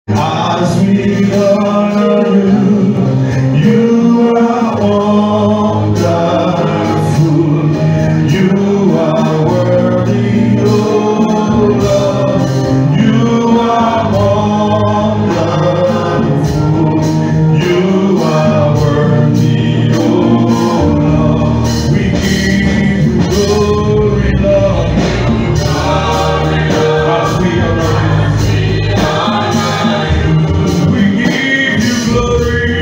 As we honor you, you are wonderful. You are worthy, oh Lord. You are wonderful. You are worthy, oh Lord. We give you glory, Lord. As we honor you. We give you glory.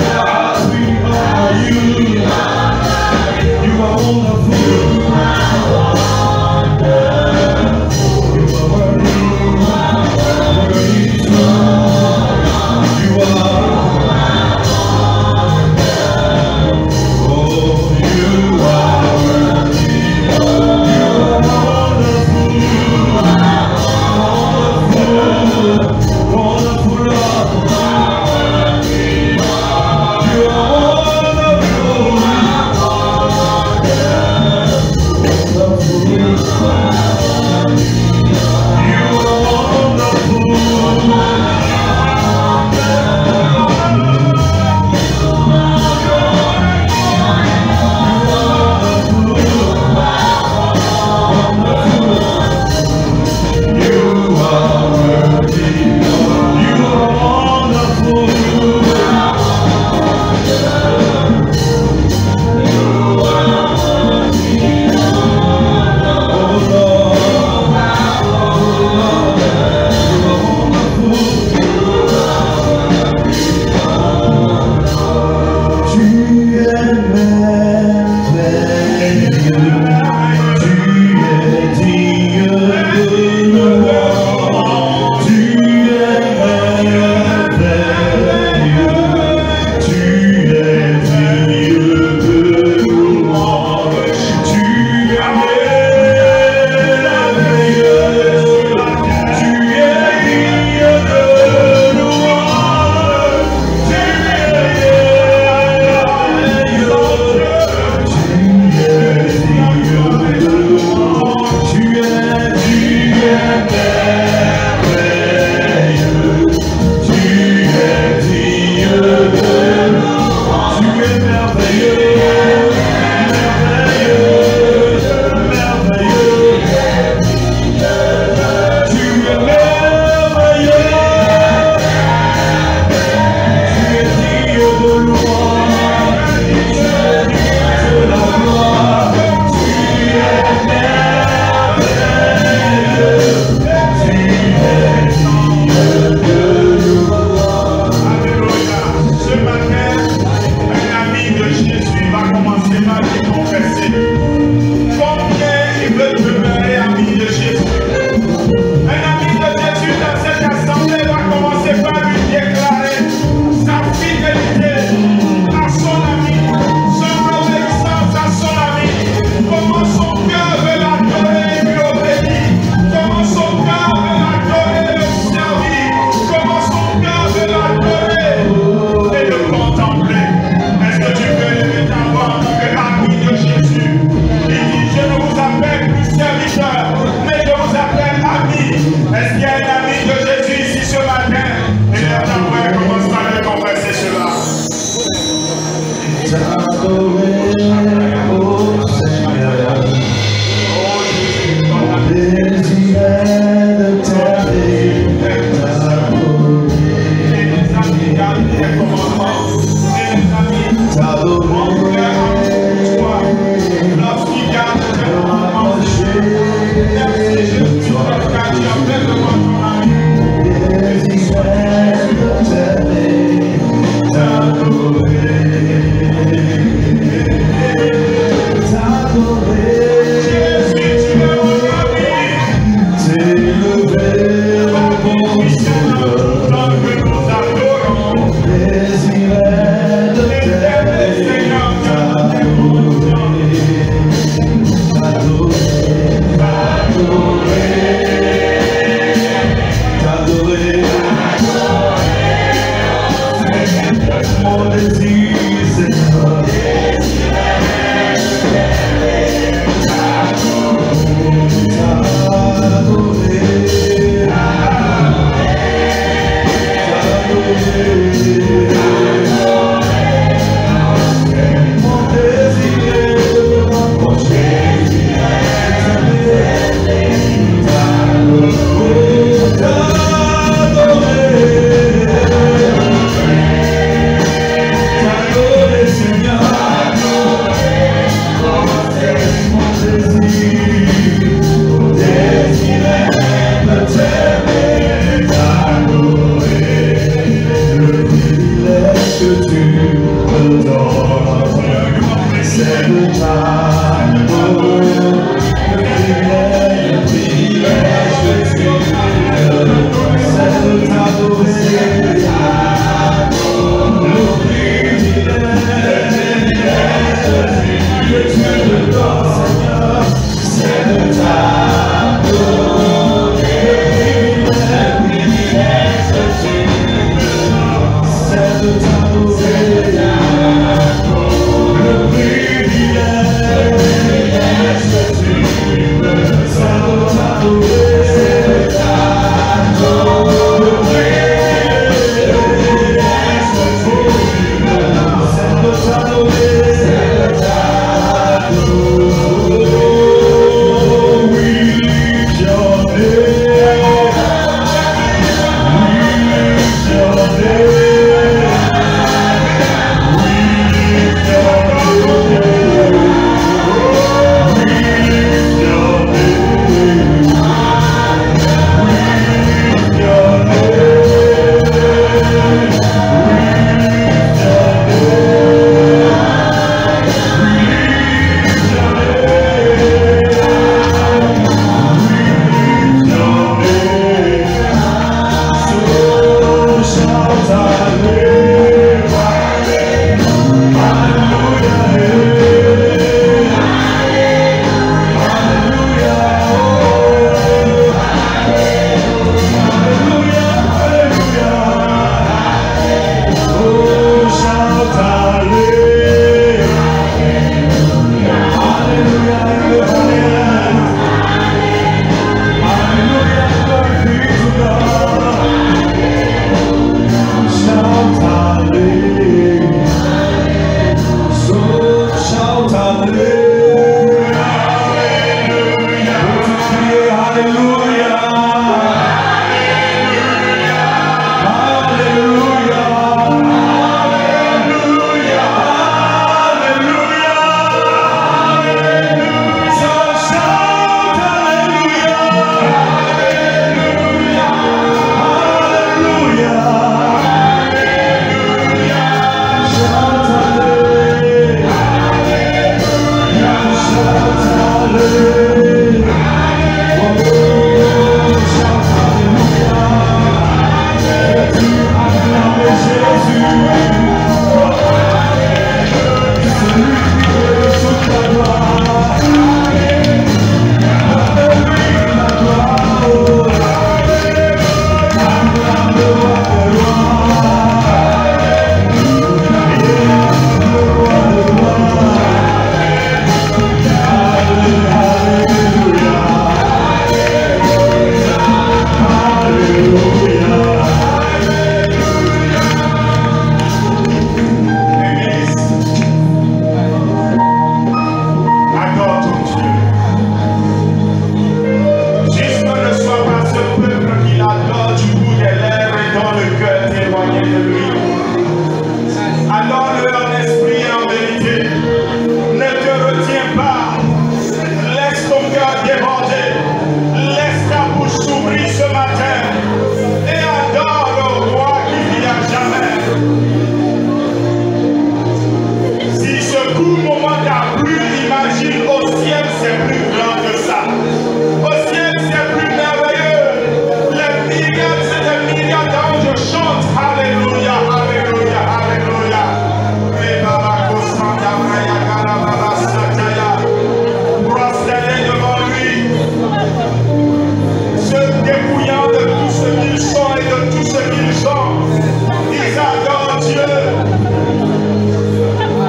As we honor you. You are wonderful. You are worthy. Worthy to. You are. Oh, you are worthy. You are wonderful. Wonderful Lord. You are wonderful.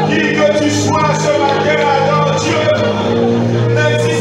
Qui que tu sois ce matin, adore Dieu. Même si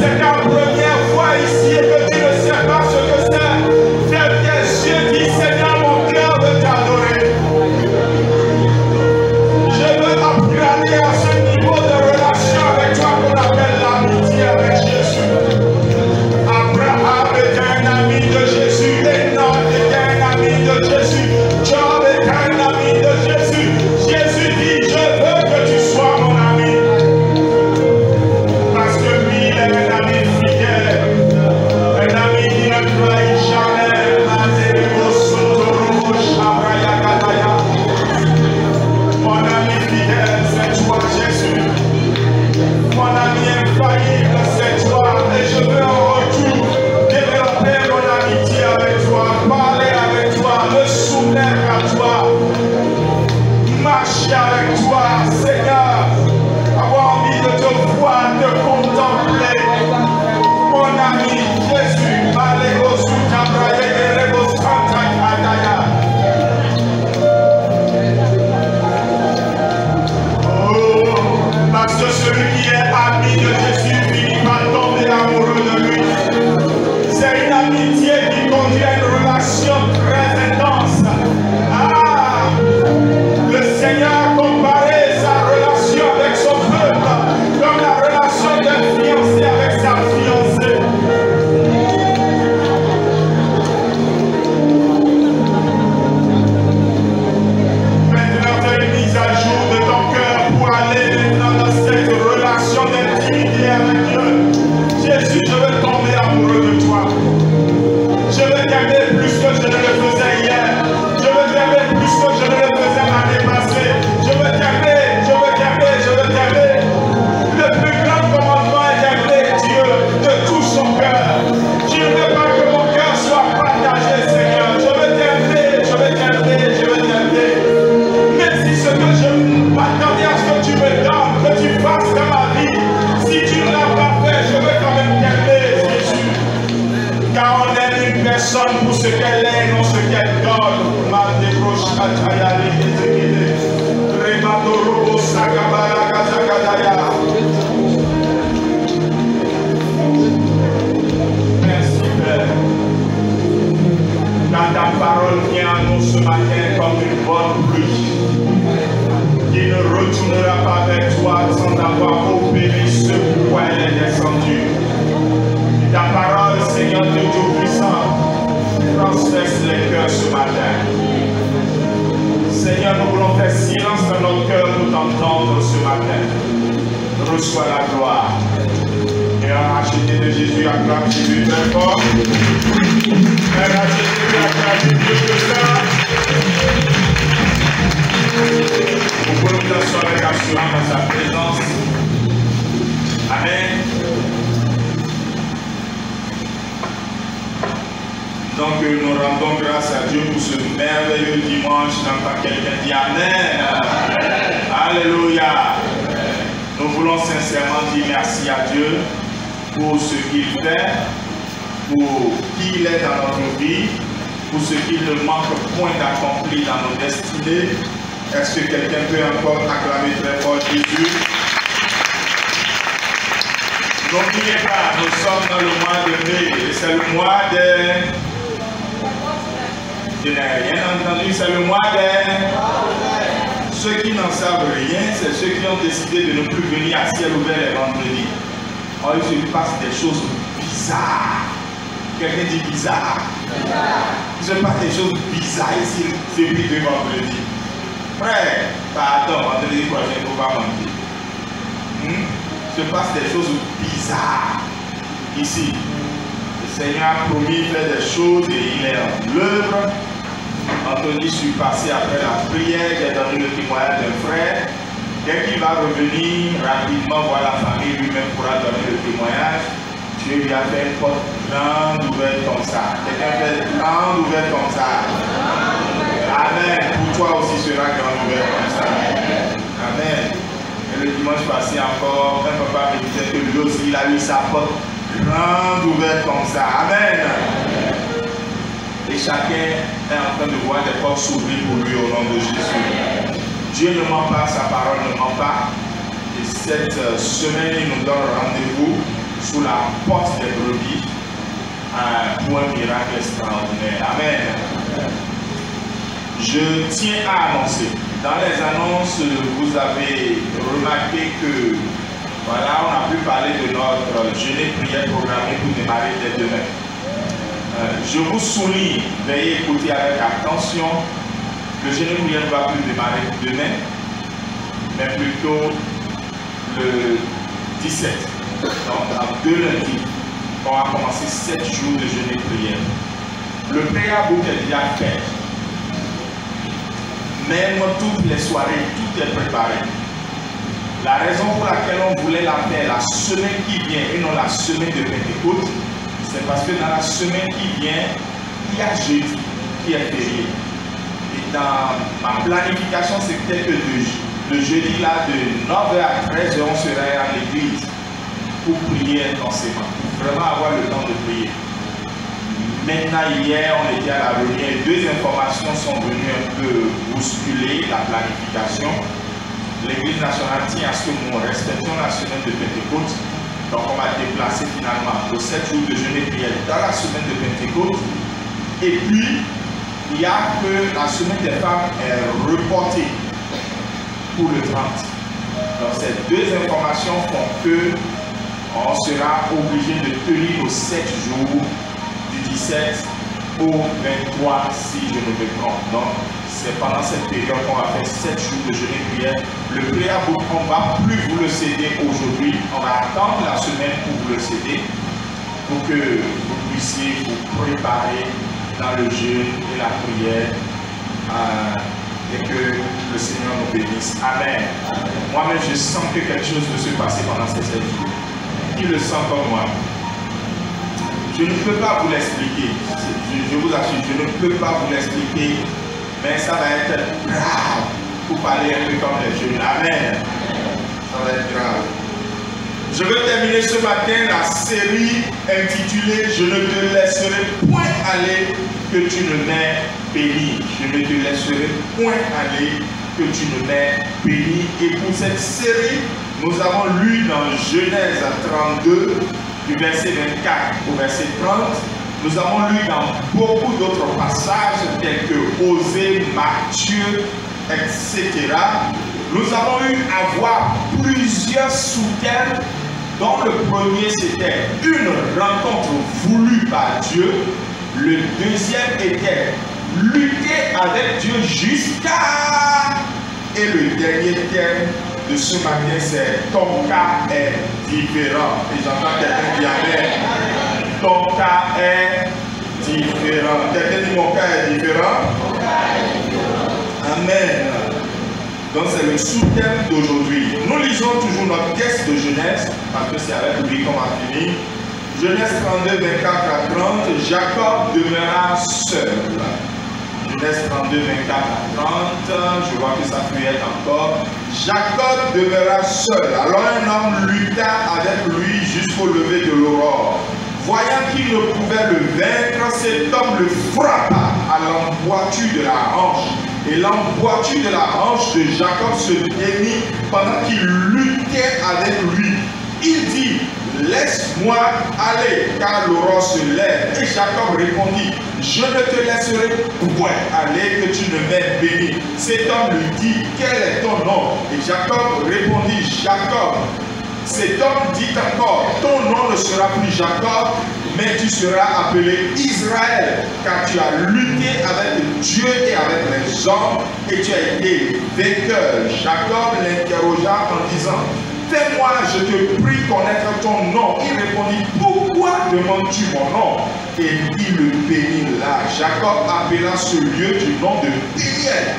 matin. Seigneur, nous voulons faire silence dans notre cœur pour t'entendre ce matin. Reçois la gloire. Et en racheté de Jésus, acclame Jésus très fort. Et racheté de acclame Dieu que ça. Nous voulons nous asseoir avec assurance dans sa présence. Amen. Donc nous rendons grâce à Dieu pour ce merveilleux dimanche. J'entends quelqu'un dire Amen. Alléluia. Nous voulons sincèrement dire merci à Dieu pour ce qu'il fait, pour qui il est dans notre vie, pour ce qu'il ne manque point d'accomplir dans nos destinées. Est-ce que quelqu'un peut encore acclamer très fort Jésus? N'oubliez pas, nous sommes dans le mois de mai, et c'est le mois des... Je n'ai rien entendu, c'est le mois des... Ceux qui n'en savent rien, c'est ceux qui ont décidé de ne plus venir à ciel ouvert les vendredis. Oh, il se passe des choses bizarres. Quelqu'un dit bizarre. Il se passe des choses bizarres ici, depuis deux vendredis. Frère, pardon, vendredi prochain, il ne faut pas mentir. Il se passe des choses bizarres ici. Le Seigneur a promis de faire des choses et il est en l'œuvre. Anthony, je suis passé après la prière, j'ai donné le témoignage d'un frère. Dès qu'il va revenir rapidement voir la famille, lui-même pourra donner le témoignage. Dieu lui a fait une porte grande ouverte comme ça. Quelqu'un fait une grande ouverte comme ça. Amen. Pour toi aussi sera grande ouverte comme ça. Amen. Et le dimanche passé encore, un papa me disait que lui aussi, il a eu sa porte grande ouverte comme ça. Amen. Et chacun est en train de voir des portes s'ouvrir pour lui au nom de Jésus. Dieu ne ment pas, sa parole ne ment pas. Et cette semaine, il nous donne rendez-vous sous la porte des brebis pour un miracle extraordinaire. Amen. Je tiens à annoncer. Dans les annonces, vous avez remarqué que voilà, on a pu parler de notre jeûne prière programmée pour démarrer dès demain. Je vous souligne, veuillez écouter avec attention, le jeûne prière ne va plus démarrer demain, mais plutôt le 17. Donc, en 2 lundis, on va commencer 7 jours de jeûne prière. Le pré-book est déjà fait. Même toutes les soirées, tout est préparé. La raison pour laquelle on voulait la faire la semaine qui vient et non la semaine de Pentecôte, c'est parce que dans la semaine qui vient, il y a jeudi qui est férié. Et dans ma planification, c'était que le jeudi là, de 9h à 13h, on serait à l'église pour prier intensément, pour vraiment avoir le temps de prier. Maintenant, hier, on était à la réunion et 2 informations sont venues un peu bousculer la planification. L'Église nationale tient à ce que nous respections la semaine de Pentecôte. Donc, on va déplacer finalement aux 7 jours de jeûne et prière dans la semaine de Pentecôte. Et puis, il y a que la semaine des femmes est reportée pour le 30. Donc, ces 2 informations font que on sera obligé de tenir nos 7 jours du 17 au 23 si je ne me trompe. Donc, c'est pendant cette période qu'on va faire 7 jours de jeûne et prière. Le pré-book, on ne va plus vous le céder aujourd'hui. On va attendre la semaine pour vous le céder, pour que vous puissiez vous préparer dans le jeûne et la prière et que le Seigneur nous bénisse. Amen. Moi-même, je sens que quelque chose peut se passer pendant ces 7 jours. Qui le sent comme moi? Je ne peux pas vous l'expliquer. Je vous assure, je ne peux pas vous l'expliquer. Mais ça va être grave pour parler un peu comme les jeunes. Amen. Ça va être grave. Je veux terminer ce matin la série intitulée « Je ne te laisserai point aller que tu ne m'aies béni ». Je ne te laisserai point aller que tu ne m'aies béni. Et pour cette série, nous avons lu dans Genèse 32, du verset 24 au verset 30. Nous avons lu dans beaucoup d'autres passages tels que Osée, Matthieu, etc. Nous avons eu à voir plusieurs sous-thèmes dont le premier c'était une rencontre voulue par Dieu. Le deuxième était lutter avec Dieu jusqu'à... Et le dernier terme de ce matin, c'est ton cas est différent. Et j'entends quelqu'un dire amen. Ton cas est différent. Quelqu'un dit mon cas est différent. Amen. Donc c'est le sous-thème d'aujourd'hui. Nous lisons toujours notre texte de Genèse, parce que c'est avec lui qu'on va finir. Genèse 32, 24 à 30, Jacob demeura seul. Genèse 32, 24 à 30, je vois que ça feuillette encore. Jacob demeura seul. Alors un homme lutta avec lui jusqu'au lever de l'aurore. Voyant qu'il ne pouvait le vaincre, cet homme le frappa à l'emboîture de la hanche. Et l'emboîture de la hanche de Jacob se démit pendant qu'il luttait avec lui. Il dit, laisse-moi aller, car l'aurore se lève. Et Jacob répondit, je ne te laisserai point aller que tu ne m'aies béni. Cet homme lui dit, quel est ton nom? Et Jacob répondit, Jacob. Cet homme dit encore, ton nom ne sera plus Jacob, mais tu seras appelé Israël, car tu as lutté avec Dieu et avec les hommes, et tu as été vainqueur. Jacob l'interrogea en disant, fais-moi, je te prie, connaître ton nom. Il répondit, pourquoi demandes-tu mon nom? Et il le bénit là. Jacob appela ce lieu du nom de Péniel,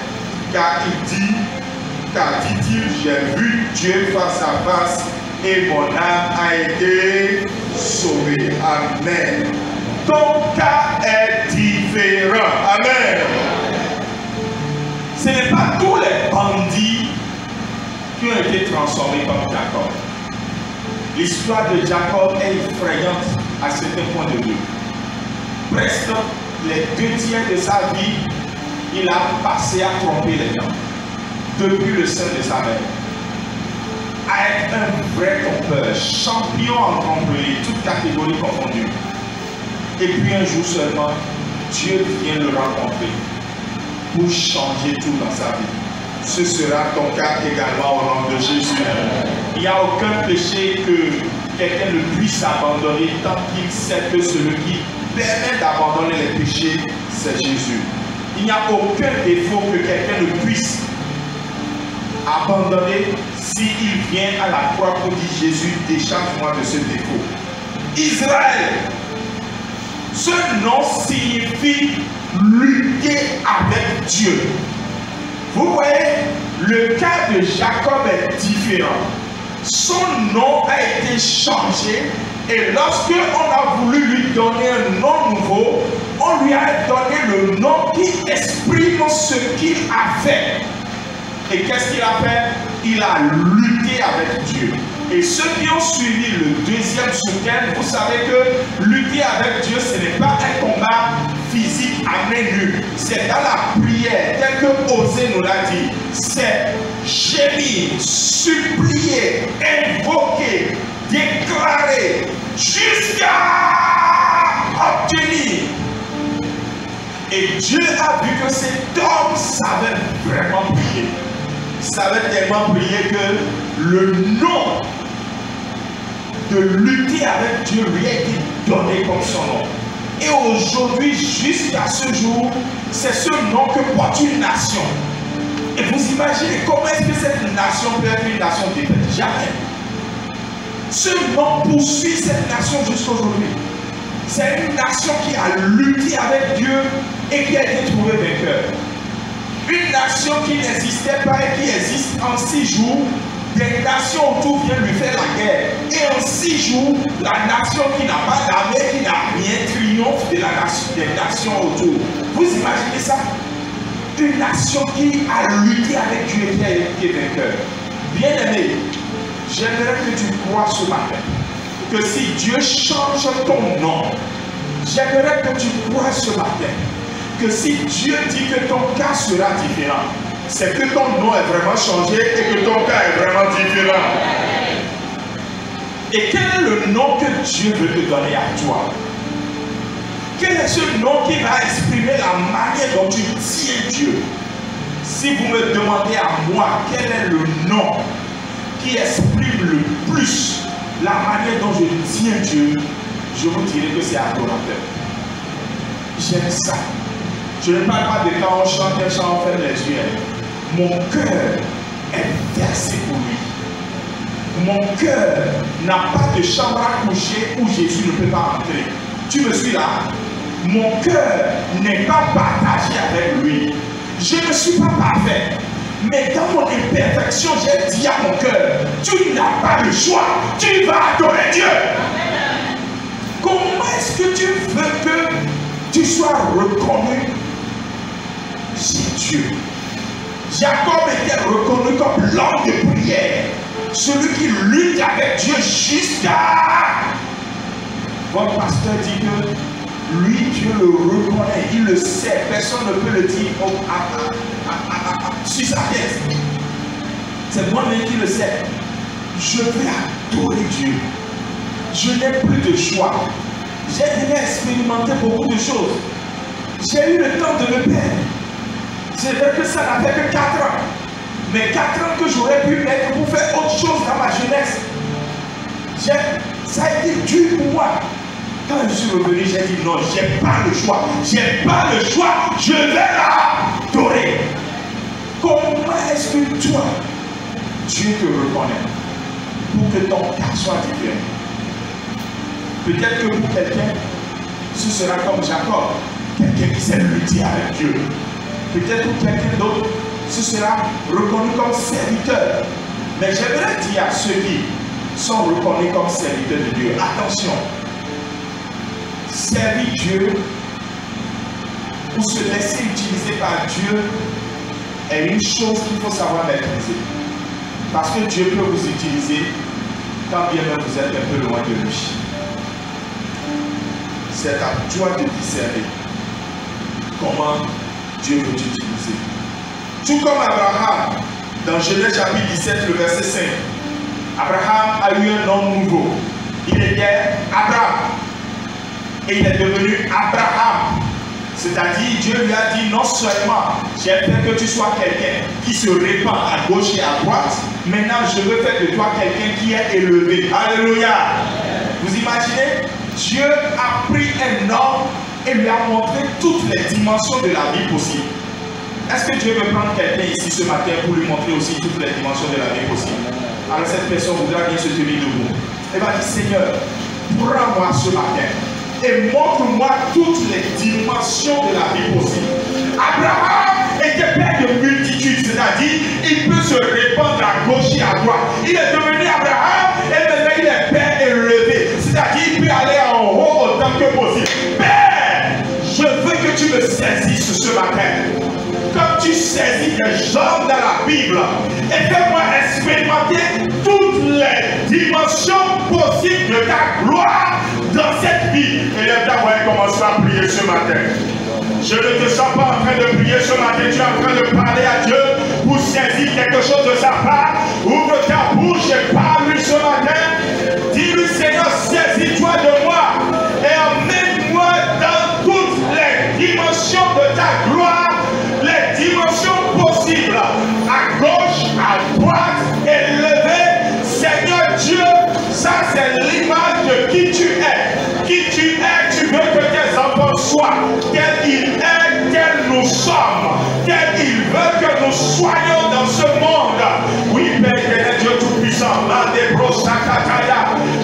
car dit-il, j'ai vu Dieu face à face, et mon âme a été sauvée. Amen. Ton cas est différent. Amen. Ce n'est pas tous les bandits qui ont été transformés comme Jacob. L'histoire de Jacob est effrayante à certains points de vue. Presque les 2 tiers de sa vie, il a passé à tromper les gens. Depuis le sein de sa mère. À être un vrai trompeur, champion en tromperie, toute catégorie confondue. Et puis un jour seulement, Dieu vient le rencontrer pour changer tout dans sa vie. Ce sera ton cas également au nom de Jésus. Il n'y a aucun péché que quelqu'un ne puisse abandonner tant qu'il sait que celui qui permet d'abandonner les péchés, c'est Jésus. Il n'y a aucun défaut que quelqu'un ne puisse abandonner s'il vient à la croix pour dire Jésus, décharge-moi de ce défaut. Israël, ce nom signifie lutter avec Dieu. Vous voyez, le cas de Jacob est différent. Son nom a été changé et lorsque on a voulu lui donner un nom nouveau, on lui a donné le nom qui exprime ce qu'il a fait. Et qu'est-ce qu'il a fait? Il a lutté avec Dieu. Et ceux qui ont suivi le deuxième sous-thème, vous savez que lutter avec Dieu, ce n'est pas un combat physique à main nue. C'est dans la prière, tel que Osée nous l'a dit. C'est gémir, supplier, invoquer, déclarer, jusqu'à obtenir. Et Dieu a vu que cet homme savait vraiment prier. Il savait tellement prier que le nom de lutter avec Dieu lui a été donné comme son nom. Et aujourd'hui, jusqu'à ce jour, c'est ce nom que porte une nation. Et vous imaginez comment est-ce que cette nation peut être une nation défaite? Jamais. Ce nom poursuit cette nation jusqu'aujourd'hui. C'est une nation qui a lutté avec Dieu et qui a été trouvée vainqueur. Une nation qui n'existait pas et qui existe en 6 jours, des nations autour viennent lui faire la guerre. Et en 6 jours, la nation qui n'a pas d'armée, qui n'a rien, triomphe de la nation, des nations autour. Vous imaginez ça? Une nation qui a lutté avec Dieu et qui a été vainqueur. Bien-aimé, j'aimerais que tu crois ce matin que si Dieu change ton nom, j'aimerais que tu crois ce matin que si Dieu dit que ton cas sera différent, c'est que ton nom est vraiment changé et que ton cas est vraiment différent. Et quel est le nom que Dieu veut te donner à toi? Quel est ce nom qui va exprimer la manière dont tu tiens Dieu? Si vous me demandez à moi quel est le nom qui exprime le plus la manière dont je tiens Dieu, je vous dirai que c'est adorateur. J'aime ça. Je ne parle pas de quand on chante un chant, on ferme les yeux. Mon cœur est versé pour lui. Mon cœur n'a pas de chambre à coucher où Jésus ne peut pas entrer. Tu me suis là? Mon cœur n'est pas partagé avec lui. Je ne suis pas parfait. Mais dans mon imperfection, j'ai dit à mon cœur, tu n'as pas le choix. Tu vas adorer Dieu. Comment est-ce que tu veux que tu sois reconnu chez Dieu? Jacob était reconnu comme l'homme de prière. Celui qui lutte avec Dieu jusqu'à... Votre pasteur dit que lui, Dieu le reconnaît, il le sait, personne ne peut le dire sur sa tête. C'est moi-même qui le sais. Je vais adorer Dieu. Je n'ai plus de choix. J'ai déjà expérimenté beaucoup de choses. J'ai eu le temps de me perdre. C'est vrai que ça n'a fait que 4 ans. Mais 4 ans que j'aurais pu mettre pour faire autre chose dans ma jeunesse. Ça a été dur pour moi. Quand je suis revenu, j'ai dit non, j'ai pas le choix. J'ai pas le choix. Je vais l'adorer. Comment est-ce que toi, Dieu te reconnaît pour que ton cas soit différent? Peut-être que pour quelqu'un, ce sera comme Jacob, quelqu'un qui s'est lutté avec Dieu. Peut-être pour quelqu'un d'autre, ce sera reconnu comme serviteur. Mais j'aimerais dire à ceux qui sont reconnus comme serviteurs de Dieu, attention, servir Dieu ou se laisser utiliser par Dieu est une chose qu'il faut savoir maîtriser. Parce que Dieu peut vous utiliser quand bien même vous êtes un peu loin de lui. C'est à toi de discerner comment Dieu veut t'utiliser. Tout comme Abraham, dans Genèse chapitre 17, le verset 5, Abraham a eu un nom nouveau. Il était Abraham. Et il est devenu Abraham. C'est-à-dire, Dieu lui a dit non seulement j'ai fait que tu sois quelqu'un qui se répand à gauche et à droite, maintenant je veux faire de toi quelqu'un qui est élevé. Alléluia. Vous imaginez? Dieu a pris un homme et lui a montré toutes les dimensions de la vie possible. Est-ce que Dieu veut prendre quelqu'un ici ce matin pour lui montrer aussi toutes les dimensions de la vie possible? Alors cette personne voudra bien se tenir debout. Elle va dire, Seigneur, prends-moi ce matin et montre-moi toutes les dimensions de la vie possible. Abraham était père de multitudes, c'est-à-dire il peut se répandre à gauche et à droite. Il est devenu Abraham et maintenant il est père élevé, c'est-à-dire il peut aller en haut autant que possible. Père, je veux que tu me saisisses ce matin. Comme tu saisis des gens dans la Bible et fais-moi expérimenter toutes les dimensions possibles de ta gloire dans cette vie. Et lève-toi et commence à prier ce matin. Je ne te sens pas en train de prier ce matin, tu es en train de parler à Dieu pour saisir quelque chose de sa part. Ouvre ta bouche et parle-lui ce matin. Dis-lui, Seigneur, saisis-toi de moi et emmène-moi dans toutes les dimensions de ta gloire, les dimensions possibles, à gauche, à droite, élevé. Seigneur Dieu, ça c'est l'image de qui tu es. Qui tu es, tu veux que tes enfants soient. Tel il est, tel nous sommes. Tel il veut que nous soyons dans ce monde. Oui, Père éternel, Dieu Tout-Puissant,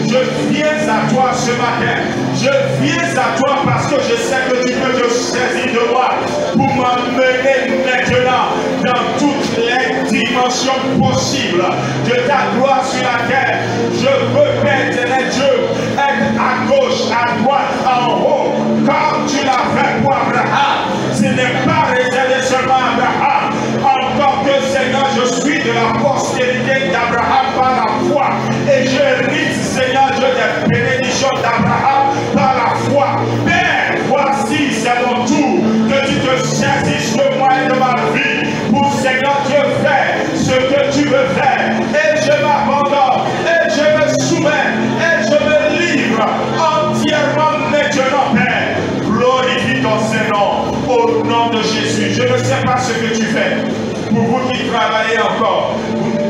je viens à toi ce matin. Je viens à toi parce que je sais que tu peux te saisir de moi pour m'emmener maintenant dans toutes les dimensions possibles de ta gloire sur la terre. Je veux, Père éternel Dieu, être à gauche, à droite, en haut, comme tu l'as fait pour Abraham. Ce n'est pas réservé seulement à Abraham. Encore que, Seigneur, je suis de la postérité d'Abraham par la foi. Et je hérite, Seigneur Dieu, des bénédictions d'Abraham par la foi. Père, voici, c'est mon tour que tu te saisisses de moi et de ma vie pour, Seigneur Dieu, faire ce que tu veux faire. Et je m'abandonne, et je me soumets, et je me livre entièrement maintenant, Père. Glorifie ton Saint-Nom au nom de Jésus. Je ne sais pas ce que tu fais. Pour vous qui travaillez encore,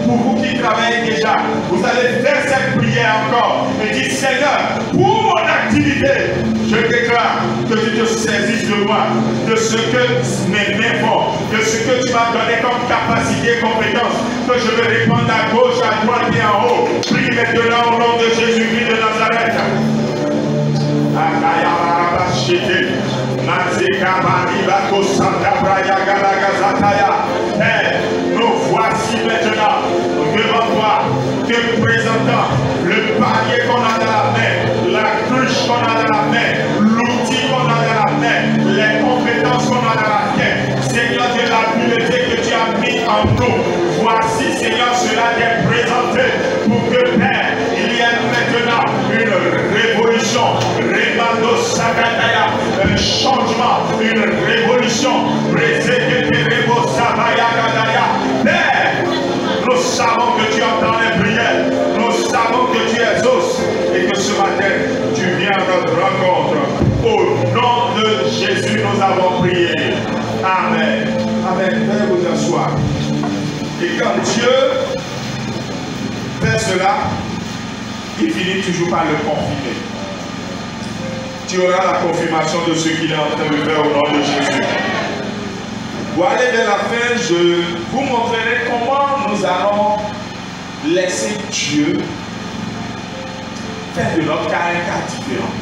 pour vous qui travaillez déjà, vous allez faire cette prière encore et dire, Seigneur, pour mon gloire, de ce que mes mains font, de ce que tu m'as donné comme capacité et compétence, que je me répande à gauche, à droite et en haut. Prie maintenant au nom de Jésus-Christ de Nazareth. Nous voici maintenant devant toi, te présentant le panier qu'on a dans la main, la cruche qu'on a dans la main, l'outil qu'on a dans la main, les compétences qu'on a dans la main. Seigneur, de l'habileté que tu as mis en nous. Voici, Seigneur, cela t'est présenté pour que, Père, il y ait maintenant une révolution, un changement, une révolution. Père, nous savons que tu entends les prières, nous savons que tu exauces et que ce matin, tu viens à notre rencontre. Au nom de Jésus, nous avons prié. Amen. Amen. Veuillez vous asseoir. Et quand Dieu fait cela, il finit toujours par le confirmer. Tu auras la confirmation de ce qu'il est en train de faire au nom de Jésus. Pour aller vers la fin, je vous montrerai comment nous allons laisser Dieu faire de notre cas un cas différent.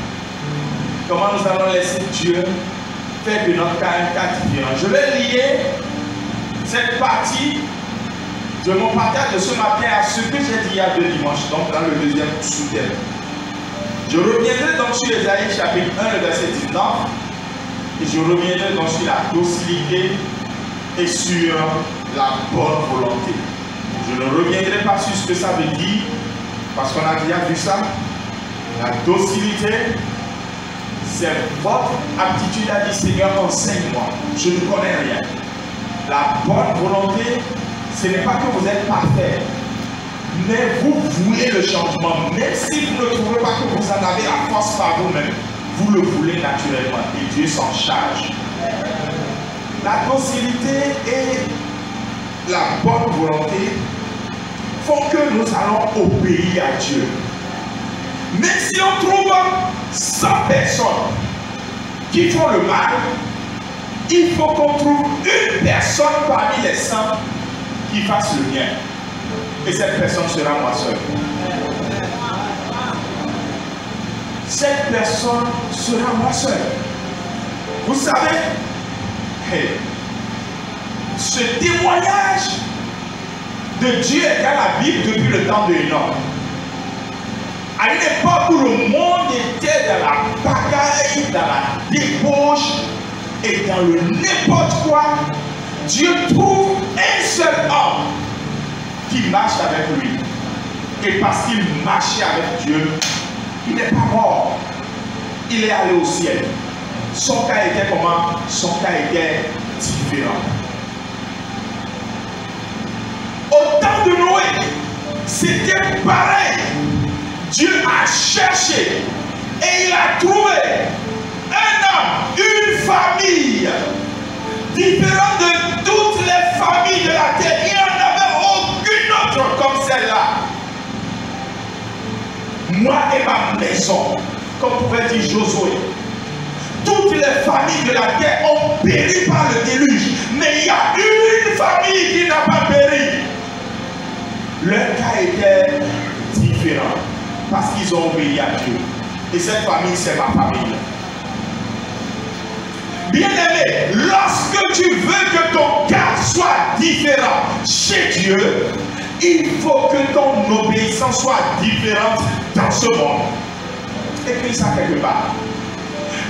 Comment nous allons laisser Dieu faire de notre cas un cas différent. Je vais lier cette partie de mon partage de ce matin à ce que j'ai dit il y a 2 dimanches, donc dans le deuxième sous-thème. Je reviendrai donc sur Ésaïe chapitre 1, le verset 19, et je reviendrai donc sur la docilité et sur la bonne volonté. Je ne reviendrai pas sur ce que ça veut dire, parce qu'on a déjà vu ça. La docilité, c'est votre aptitude à dire Seigneur, enseigne-moi, je ne connais rien. La bonne volonté, ce n'est pas que vous êtes parfait, mais vous voulez le changement. Même si vous ne trouvez pas que vous en avez la force par vous-même, vous le voulez naturellement et Dieu s'en charge. La docilité et la bonne volonté font que nous allons obéir à Dieu. Même si on trouve 100 personnes qui font le mal, il faut qu'on trouve une personne parmi les 100 qui fasse le bien. Et cette personne sera moi seul. Cette personne sera moi seul. Vous savez, ce témoignage de Dieu est dans la Bible depuis le temps de Enoch. À une époque où le monde était dans la bagaille, dans la débauche et dans le n'importe quoi, Dieu trouve un seul homme qui marche avec lui. Et parce qu'il marchait avec Dieu, il n'est pas mort. Il est allé au ciel. Son cas était comment? Son cas était différent. Au temps de Noé, c'était pareil. Dieu a cherché et il a trouvé un homme, une famille différente de toutes les familles de la terre. Il n'y en avait aucune autre comme celle-là. Moi et ma maison, comme pouvait dire Josué, toutes les familles de la terre ont péri par le déluge, mais il y a une famille qui n'a pas péri. Leur cas était différent parce qu'ils ont obéi à Dieu. Et cette famille, c'est ma famille. Bien-aimé, lorsque tu veux que ton cas soit différent chez Dieu, il faut que ton obéissance soit différente dans ce monde. Écris ça quelque part.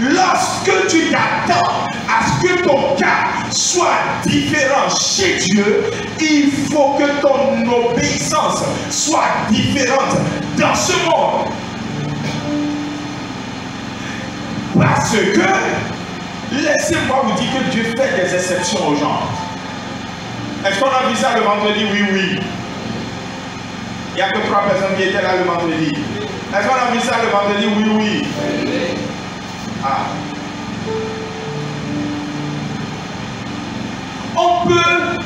Lorsque tu t'attends à ce que ton cas soit différent chez Dieu, il faut que ton obéissance soit différente dans ce monde. Parce que, laissez-moi vous dire que Dieu fait des exceptions aux gens. Est-ce qu'on a vu ça le vendredi? Oui, oui. Il n'y a que 3 personnes qui étaient là le vendredi. Est-ce qu'on a vu ça le vendredi? Oui, oui. Ah. On peut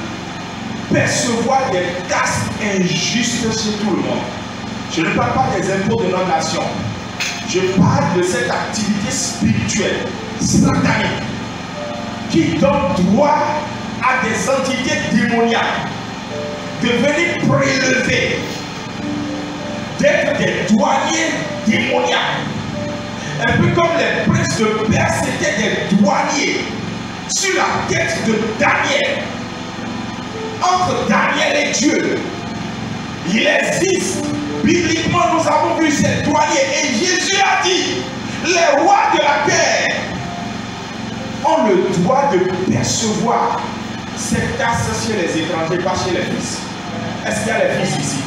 percevoir des taxes injustes chez tout le monde. Je ne parle pas des impôts de notre nation. Je parle de cette activité spirituelle, satanique, qui donne droit à des entités démoniaques de venir prélever, d'être des douaniers démoniaques. Un peu comme les princes de Perse étaient des douaniers sur la tête de Daniel. Entre Daniel et Dieu, il existe. Bibliquement, nous avons vu ces douaniers. Et Jésus a dit, les rois de la terre ont le droit de percevoir cette taxe chez les étrangers, pas chez les fils. Est-ce qu'il y a les fils ici?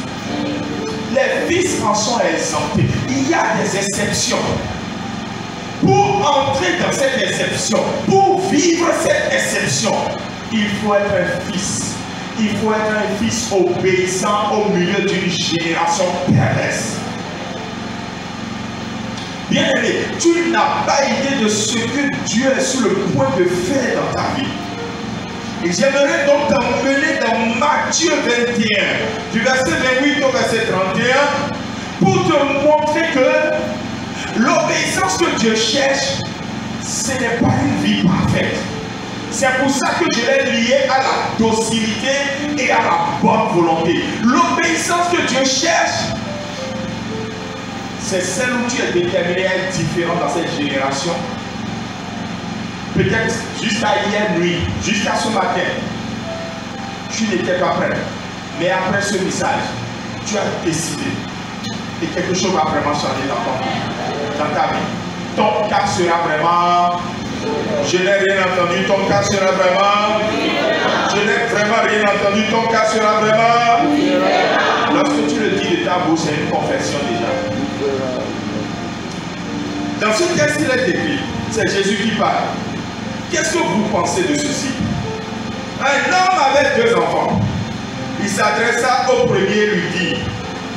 Les fils en sont exemptés. Il y a des exceptions. Pour entrer dans cette exception, pour vivre cette exception, il faut être un fils. Il faut être un fils obéissant au milieu d'une génération perverse. Bien-aimé, tu n'as pas idée de ce que Dieu est sur le point de faire dans ta vie. Et j'aimerais donc t'emmener dans Matthieu 21, du verset 28 au verset 31, pour te montrer que l'obéissance que Dieu cherche, ce n'est pas une vie parfaite. C'est pour ça que je l'ai lié à la docilité et à la bonne volonté. L'obéissance que Dieu cherche, c'est celle où tu es déterminé à être différent dans cette génération. Peut-être jusqu'à hier nuit, jusqu'à ce matin, tu n'étais pas prêt. Mais après ce message, tu as décidé. Et quelque chose va vraiment changer dans ta vie. Ton cas sera vraiment... Je n'ai rien entendu, ton cas sera vraiment... Je n'ai vraiment rien entendu, ton cas sera vraiment... Lorsque tu le dis de ta bouche, c'est une confession déjà. Dans ce texte, il est écrit, c'est Jésus qui parle. Qu'est-ce que vous pensez de ceci? Un homme avait 2 enfants. Il s'adressa au premier et lui dit,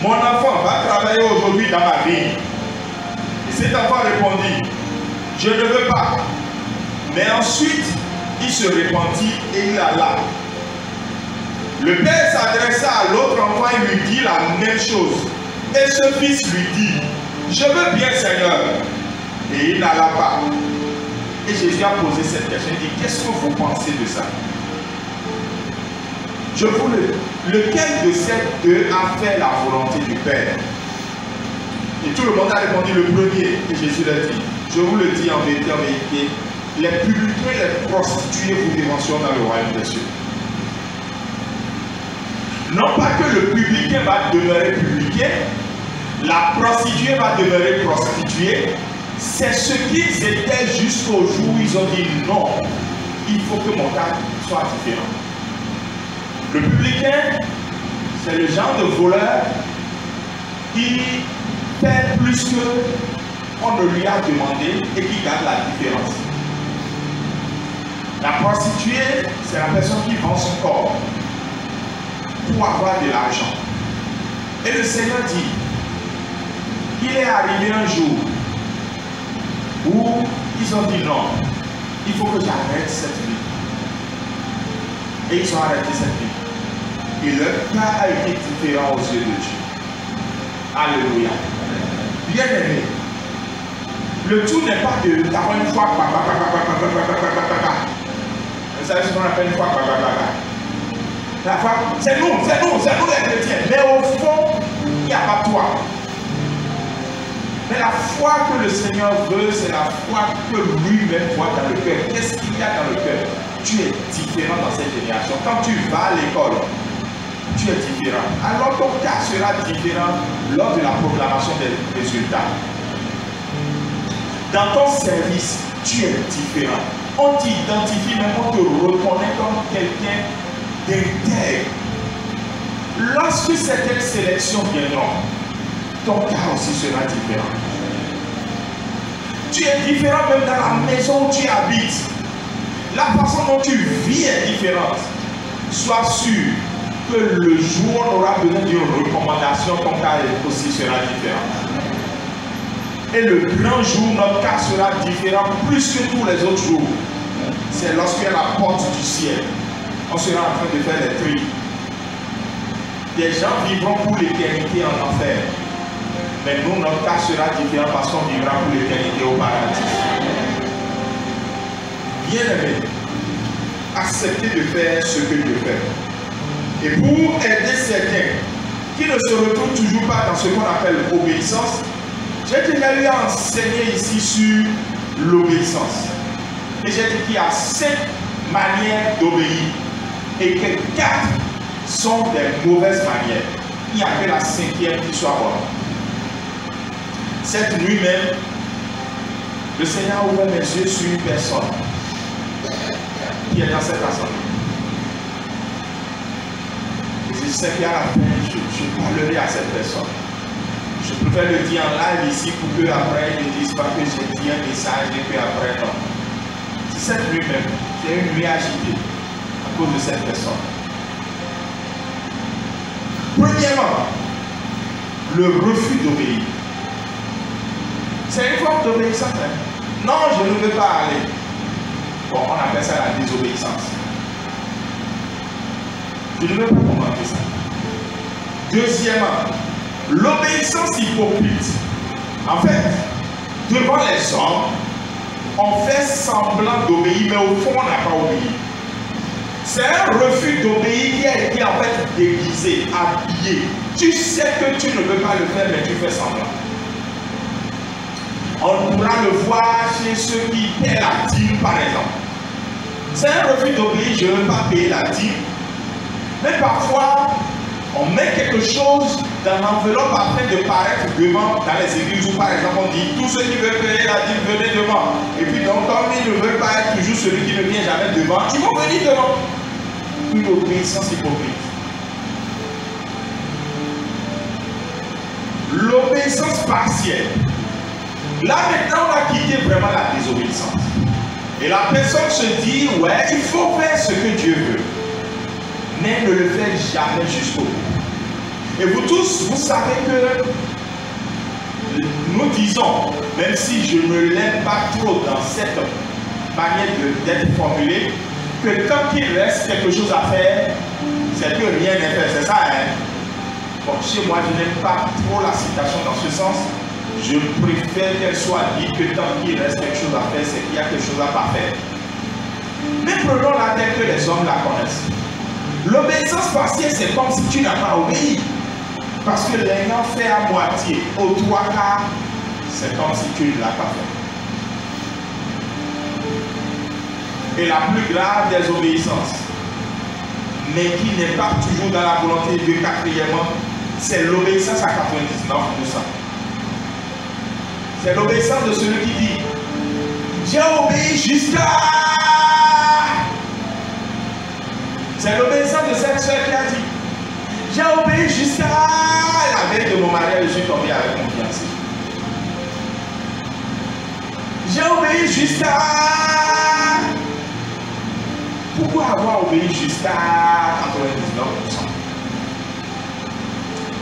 mon enfant va travailler aujourd'hui dans ma vigne. Et cet enfant répondit, je ne veux pas. Mais ensuite, il se répandit et il alla. Le père s'adressa à l'autre enfant et lui dit la même chose. Et ce fils lui dit, je veux bien, Seigneur. Et il n'alla pas. Et Jésus a posé cette question. Il dit, qu'est-ce que vous pensez de ça? Je vous le dis. Lequel de ces deux a fait la volonté du Père? Et tout le monde a répondu le premier. Et Jésus l'a dit. Je vous le dis en vérité, les publicains, les prostituées vous démentionneront dans le royaume des cieux. Non pas que le publicain va demeurer publicain, la prostituée va demeurer prostituée. C'est ce qu'ils étaient jusqu'au jour où ils ont dit non, il faut que mon cas soit différent. Le publicain, c'est le genre de voleur qui fait plus que on ne lui a demandé et qui garde la différence. La prostituée, c'est la personne qui vend son corps pour avoir de l'argent. Et le Seigneur dit, il est arrivé un jour où ils ont dit non, il faut que j'arrête cette vie. Et ils ont arrêté cette vie. Et leur cas a été différent aux yeux de Dieu. Alléluia. Bien aimé, le tout n'est pas d'avoir une foi. Vous savez ce qu'on appelle une foi. La foi, c'est nous les chrétiens. Mais au fond, il n'y a pas toi. Mais la foi que le Seigneur veut, c'est la foi que lui-même voit dans le cœur. Qu'est-ce qu'il y a dans le cœur? Tu es différent dans cette génération. Quand tu vas à l'école, tu es différent. Alors ton cas sera différent lors de la proclamation des résultats. Dans ton service, tu es différent. On t'identifie, même on te reconnaît comme quelqu'un d'intègre. Lorsque certaines sélections viendront, ton cas aussi sera différent. Tu es différent même dans la maison où tu habites. La façon dont tu vis est différente. Sois sûr que le jour où on aura besoin d'une recommandation, ton cas aussi sera différent. Et le grand jour, notre cas sera différent plus que tous les autres jours. C'est lorsqu'il y a la porte du ciel. On sera en train de faire les tris. Des gens vivront pour l'éternité en enfer. Mais nous, notre cas sera différent parce qu'on vivra pour l'éternité au paradis. Bien aimé, accepter de faire ce que Dieu fait. Et pour aider certains qui ne se retrouvent toujours pas dans ce qu'on appelle l'obéissance, j'ai déjà eu à enseigner ici sur l'obéissance. Et j'ai dit qu'il y a 5 manières d'obéir et que 4 sont des mauvaises manières. Il n'y a que la 5e qui soit bonne. Cette nuit même, le Seigneur a ouvert mes yeux sur une personne qui est dans cette assemblée. Et je sais qu'à la fin, je parlerai à cette personne. Je préfère le dire en live ici pour qu'après ils ne disent pas que j'ai dit un message et qu'après non. C'est cette nuit même, j'ai une nuit agitée à cause de cette personne. Premièrement, le refus d'obéir. C'est une forme d'obéissance. Hein? Non, je ne veux pas aller. Bon, on appelle ça la désobéissance. Je ne veux pas commenter ça. Deuxièmement, l'obéissance hypocrite. En fait, devant les hommes, on fait semblant d'obéir, mais au fond, on n'a pas obéi. C'est un refus d'obéir qui a été en fait déguisé, habillé. Tu sais que tu ne veux pas le faire, mais tu fais semblant. On pourra le voir chez ceux qui paient la dîme, par exemple. C'est un refus d'obéir, je ne veux pas payer la dîme. Mais parfois, on met quelque chose dans l'enveloppe afin de paraître devant dans les églises où, par exemple, on dit tous ceux qui veulent payer la dîme, venez devant. Et puis, donc, comme ils ne veulent pas être toujours celui qui ne vient jamais devant, ils vont venir devant. Une obéissance hypocrite. L'obéissance partielle. Là maintenant, on a quitté vraiment la désobéissance. Et la personne se dit, ouais, il faut faire ce que Dieu veut. Mais ne le faites jamais jusqu'au bout. Et vous tous, vous savez que nous disons, même si je ne l'aime pas trop dans cette manière d'être formulée, que quand il reste quelque chose à faire, c'est que rien n'est fait. C'est ça, hein? Bon, chez moi, je n'aime pas trop la citation dans ce sens. Je préfère qu'elle soit dite que tant qu'il reste quelque chose à faire, c'est qu'il y a quelque chose à pas faire. Mais prenons-la telle que les hommes la connaissent. L'obéissance partielle, c'est comme si tu n'as pas obéi. Parce que l'ayant fait à moitié, aux 3 quarts, c'est comme si tu ne l'as pas fait. Et la plus grave des obéissances, mais qui n'est pas toujours dans la volonté de Dieu, quatrièmement, c'est l'obéissance à 99%. C'est l'obéissance de celui qui dit j'ai obéi jusqu'à. C'est l'obéissance de cette soeur qui a dit j'ai obéi jusqu'à la veille de mon mariage, je suis tombé avec mon fiancé. J'ai obéi jusqu'à. Pourquoi avoir obéi jusqu'à 99%?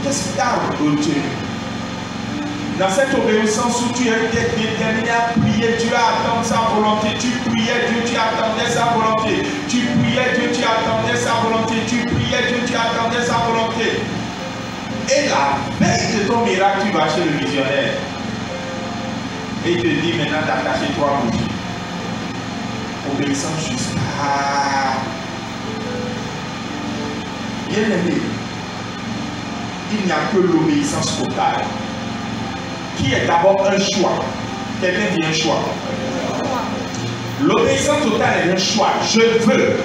Qu'est-ce qui t'a retenu? Dans cette obéissance où tu étais déterminé à prier, tu as attendu sa volonté. Tu priais Dieu, tu attendais sa volonté. Tu priais Dieu, tu attendais sa volonté. Tu priais Dieu, tu attendais sa volonté. Et la veille de ton miracle, tu vas chez le visionnaire. Et il te dit maintenant d'attacher 3 bougies. Obéissance jusqu'à. Bien aimé, il n'y a que l'obéissance totale, qui est d'abord un choix. Quelqu'un dit un choix. L'obéissance totale est un choix. Je veux.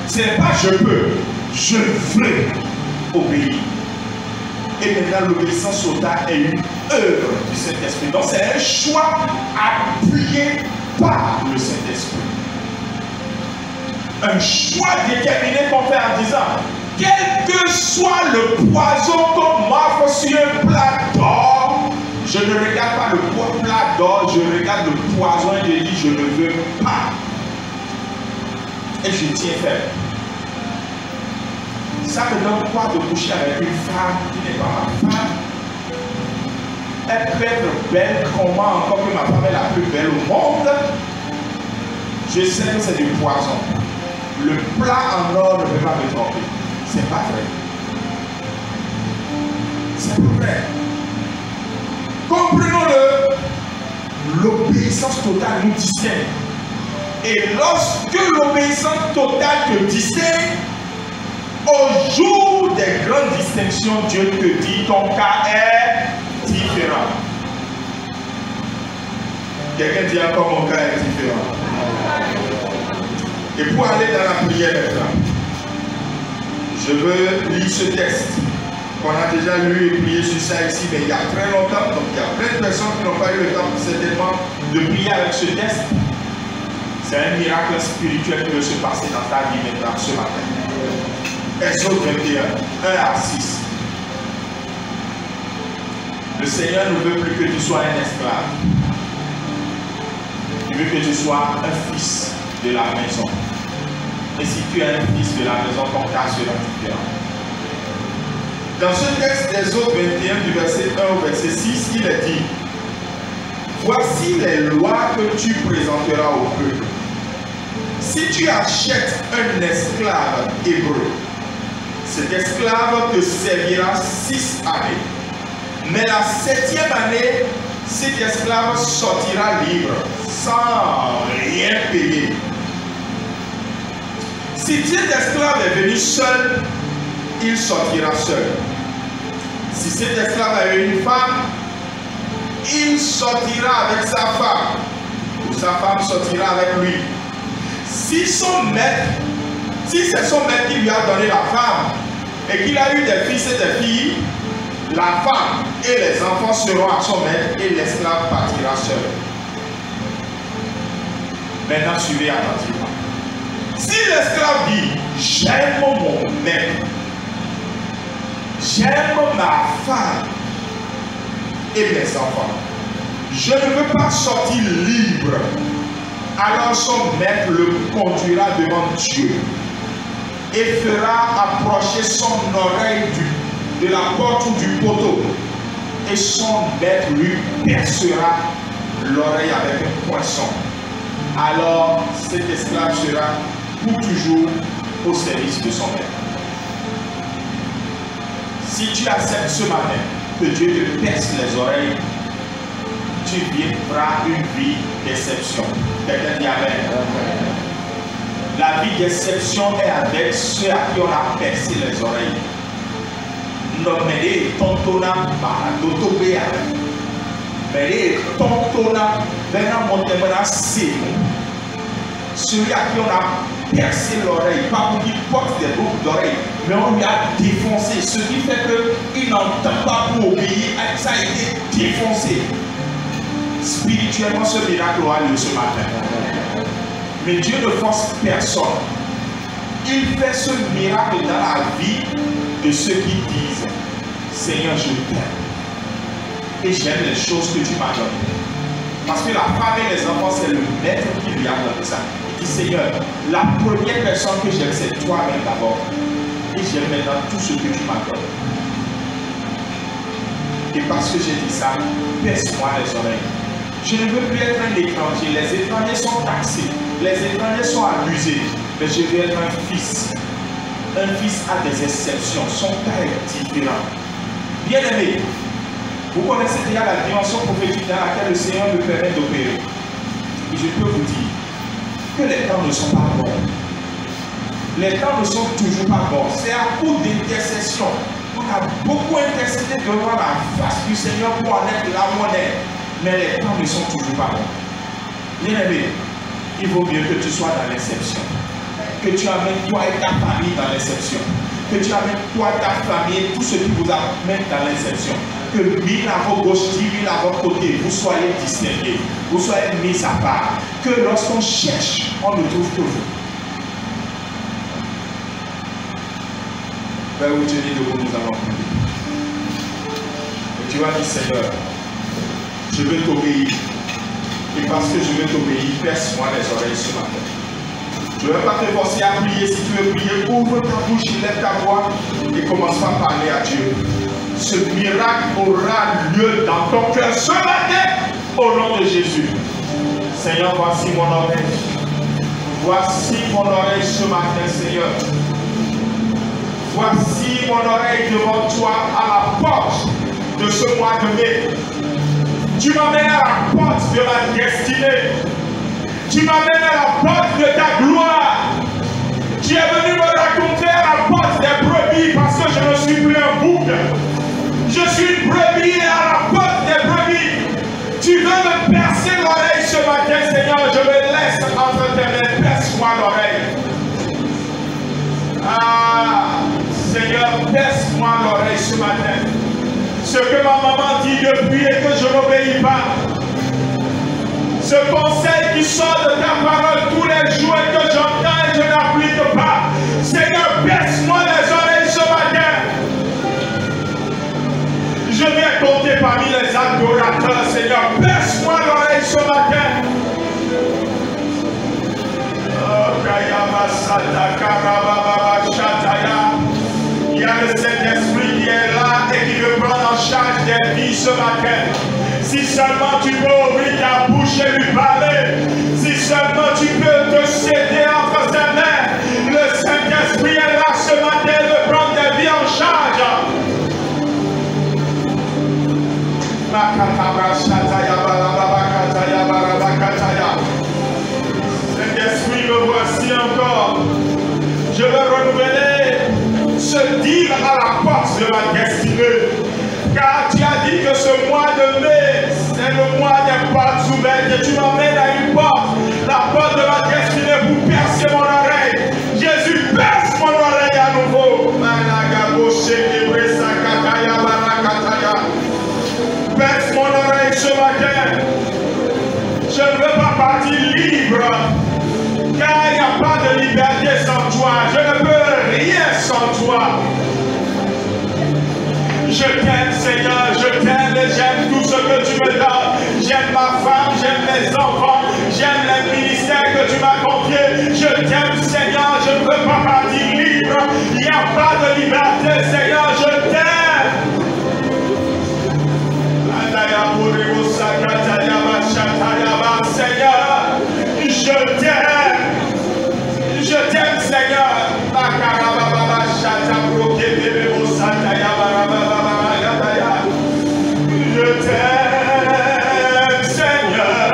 Ce n'est pas je peux. Je veux obéir. Et maintenant, l'obéissance totale est une œuvre du Saint-Esprit. Donc, c'est un choix appuyé par le Saint-Esprit. Un choix déterminé qu'on fait en disant, quel que soit le poison qu'on m'offre sur un plat d'or, je ne regarde pas le plat d'or, je regarde le poison et je dis, je ne veux pas. Et je tiens ferme. Ça me donne quoi de coucher avec une femme qui n'est pas ma femme? Elle peut être belle, comment encore que ma femme est la plus belle au monde. Je sais que c'est du poison. Le plat en or ne peut pas me tromper. C'est pas vrai. C'est pas vrai. Comprenons-le. L'obéissance totale nous distingue. Et lorsque l'obéissance totale te distingue, au jour des grandes distinctions, Dieu te dit ton cas est différent. Quelqu'un dit encore mon cas est différent. Et pour aller dans la prière maintenant, je veux lire ce texte qu'on a déjà lu et prié sur ça ici, mais il y a très longtemps. Donc il y a plein de personnes qui n'ont pas eu le temps certainement de prier avec ce texte. C'est un miracle spirituel qui veut se passer dans ta vie maintenant ce matin. Exode 21, 1 à 6. Le Seigneur ne veut plus que tu sois un esclave. Il veut que tu sois un fils de la maison. Et si tu es un fils de la maison, ton cas sera différent. Dans ce texte d'Exode 21, du verset 1 au verset 6, il est dit: voici les lois que tu présenteras au peuple. Si tu achètes un esclave hébreu, cet esclave te servira 6 années. Mais la 7e année, cet esclave sortira libre, sans rien payer. Si cet esclave est venu seul, il sortira seul. Si cet esclave est une femme, il sortira avec sa femme, ou sa femme sortira avec lui. Si son maître, si c'est son maître qui lui a donné la femme, et qu'il a eu des fils et des filles, la femme et les enfants seront à son maître et l'esclave partira seul. Maintenant, suivez attentivement. Si l'esclave dit: j'aime mon maître, j'aime ma femme et mes enfants, je ne veux pas sortir libre, alors son maître le conduira devant Dieu et fera approcher son oreille de la porte ou du poteau, et son maître lui percera l'oreille avec un poinçon. Alors cet esclave sera pour toujours au service de son maître. Si tu acceptes ce matin que Dieu te perce les oreilles, tu vivras une vie d'exception. Quelqu'un dit amen. La vie d'exception est avec ceux à qui on a percé les oreilles. Nomene tontona baradotobea. Mais tontona vena montemena c'est celui à qui on a percé l'oreille, pas pour qu'il porte des boucles d'oreilles, mais on lui a défoncé, ce qui fait qu'il n'entend pas pour obéir, ça a été défoncé. Spirituellement, ce miracle a lieu ce matin. Mais Dieu ne force personne. Il fait ce miracle dans la vie de ceux qui disent: Seigneur, je t'aime et j'aime les choses que tu m'as données. Parce que la femme et les enfants, c'est le maître qui lui a donné ça. Il dit: Seigneur, la première personne que j'aime, c'est toi-même d'abord. Et j'aime maintenant tout ce que tu m'as donné. Et parce que j'ai dit ça, perce-moi les oreilles. Je ne veux plus être un étranger. Les étrangers sont taxés. Les étrangers sont abusés. Mais je veux être un fils. Un fils a des exceptions. Son cas est différent. Bien aimé, vous connaissez déjà la dimension prophétique dans laquelle le Seigneur me permet d'opérer. Et je peux vous dire que les temps ne sont pas bons. Les temps ne sont toujours pas bons. C'est à coup d'intercession. On a beaucoup intercédé devant la face du Seigneur pour en être là où on est. Mais les temps ne sont toujours pas bons. Bien aimé, il vaut mieux que tu sois dans l'exception. Que tu amènes toi et ta famille dans l'exception. Que tu amènes toi, ta famille, tout ce qui vous amène dans l'exception. Que l'une à votre gauche, l'une à votre côté, vous soyez distingués, vous soyez mis à part. Que lorsqu'on cherche, on ne trouve que vous. Père, vous tenez debout, nous allons prier. Et tu vas dire: Seigneur, je veux t'obéir. Et parce que je veux t'obéir, perce-moi les oreilles ce matin. Je ne vais pas te forcer à prier. Si tu veux prier, ouvre ta bouche, lève ta voix et commence à parler à Dieu. Ce miracle aura lieu dans ton cœur ce matin, au nom de Jésus. Seigneur, voici mon oreille. Voici mon oreille ce matin, Seigneur. Voici mon oreille devant toi à la porte de ce mois de mai. Tu m'amènes à la porte de ma destinée. Tu m'amènes à la porte de ta gloire. Tu es venu me raconter à la porte des brebis parce que je ne suis plus un bouc. Je suis une brebis à la porte des brebis. Tu veux me percer l'oreille ce matin, Seigneur. Je me laisse entre tes mains. Perce-moi l'oreille. Ah, Seigneur, perce-moi l'oreille ce matin. Ce que ma maman dit depuis et que je n'obéis pas. Ce conseil qui sort de ta parole tous les jours et que j'entends et je n'applique pas. Seigneur, perce-moi les oreilles ce matin. Je viens compter parmi les adorateurs, Seigneur. Perce-moi l'oreille ce matin. Il y a le Saint-Esprit qui est là et qui veut prendre en charge des vies ce matin. Si seulement tu peux ouvrir ta bouche et lui parler. Si seulement tu peux te céder entre ses mains. Le Saint-Esprit est là ce matin de prendre des vies en charge. Saint-Esprit, me voici encore. Je veux renouveler ce deal à la porte de ma destinée. Car tu as dit que ce mois de mai, c'est le mois des portes ouvertes. Et tu m'emmènes à une porte, la porte de ma destinée pour percer mon oreille. Jésus, perce mon oreille à nouveau. Perce mon oreille ce matin. Je ne veux pas partir libre. Car il n'y a pas de liberté sans toi. Je ne peux rien sans toi. Je t'aime, Seigneur, je t'aime et j'aime tout ce que tu me donnes. J'aime ma femme, j'aime mes enfants, j'aime les ministères que tu m'as confiés. Je t'aime, Seigneur, je ne veux pas partir libre. Il n'y a pas de liberté, Seigneur, je t'aime. Seigneur, je t'aime. Je t'aime, Seigneur. Je t'aime, Seigneur.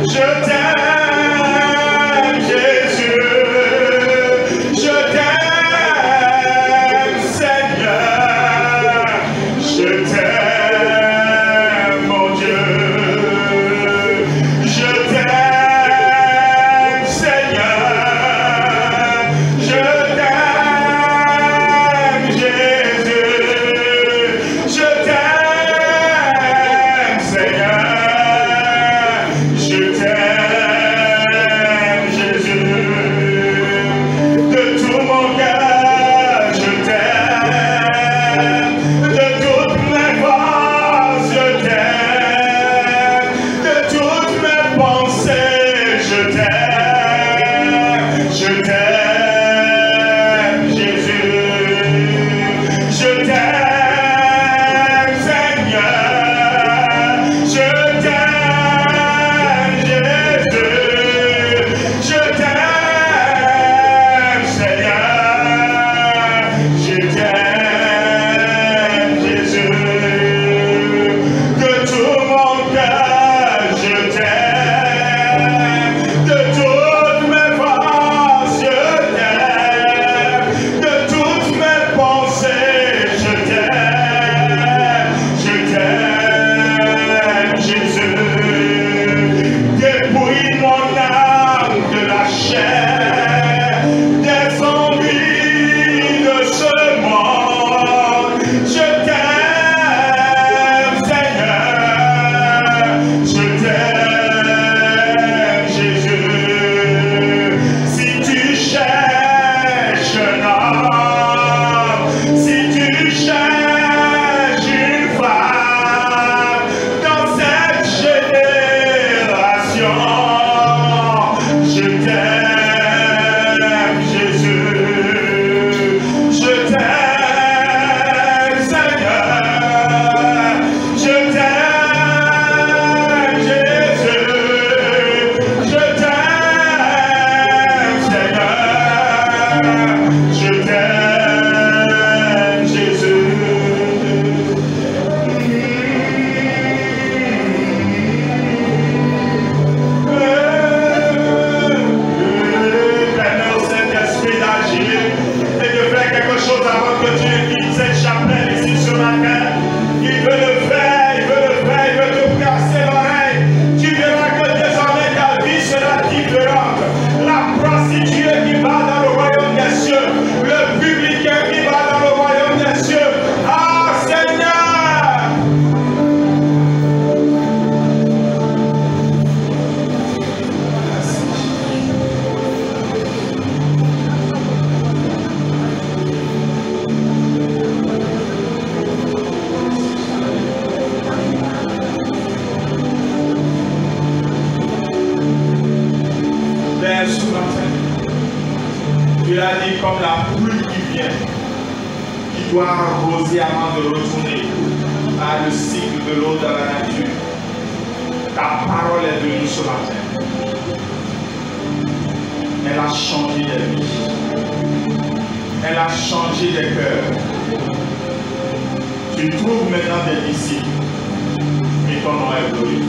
Je t'aime, Jésus. Je t'aime, Seigneur. dit comme la pluie qui vient, qui doit arroser avant de retourner par le cycle de l'eau dans la nature. Ta parole est venue ce matin. Elle a changé des vies. Elle a changé des cœurs. Tu trouves maintenant des disciples. Et ton nom est glorifié.